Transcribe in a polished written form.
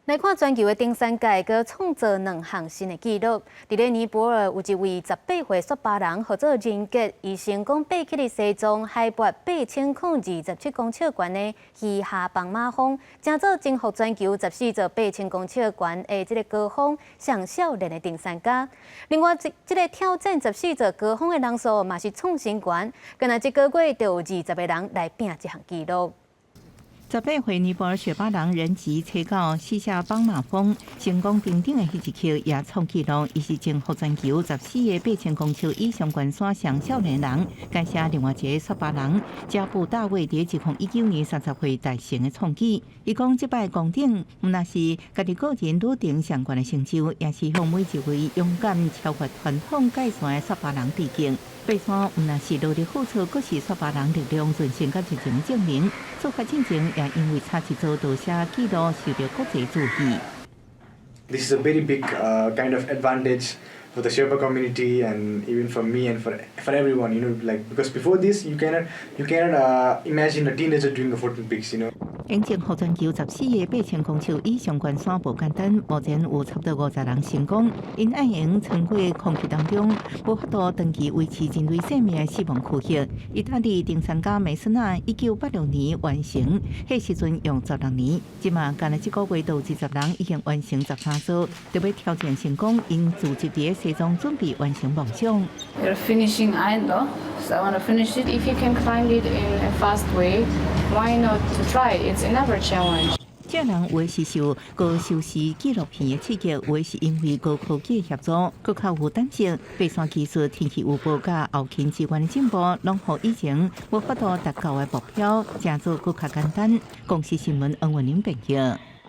来看全球的登山界，佮创造2项新的纪录。伫咧尼泊尔有一位18岁雪巴人，合作人杰，伊成功爬起了西藏海拔8027公尺悬的喜下邦马峰，正做征服全球14座8000公尺悬的这个高峰上少年的登山家。另外，这个挑战14座高峰的人数嘛是创新悬，敢若一个月就有20个人来拼这项纪录。18岁尼泊尔雪巴人人吉车到西下邦马峰，成功登顶的迄一刻也创纪录。伊是征服全球14个8000公尺以上悬山上少年人。感谢另外一个雪巴人加布大卫伫2019年30岁达成的创举。伊讲，这摆攻顶毋但是家己个人旅程上悬的成就，也是向每一位勇敢超越传统界线的雪巴人致敬。爬山毋但是努力付出，更是雪巴人力量韧性甲热情的证明。出发进程也因为差一组夺下纪录，受到国际注意。This is a very big kind of advantage for the Sherpa community and even for me and for everyone. You know, like because before this you cannot imagine a teenager doing a 14 peaks. You know. 因征服全球14个8000公尺以上悬山无简单，目前有差不多50人成功。因爱用穿过空气当中，无法度长期维持人类生命的死亡躯壳。意大利登山家梅森纳1986年完成，迄时阵用16年。即马干了这个月度20人已经完成13座，特别挑战成功，因自己伫西藏准备完成梦想。You're finishing Indo, so I want to finish it. If you can climb it in a fast way, why not to try? It's another challenge. 这人有的是受高收视纪录片的刺激，有的是因为高科技的协助，更较有胆识。爬山技术、天气预报甲后勤资源的进步，拢互以前无法度达到的目标，成做更较简单。公司新闻，恩文林评价。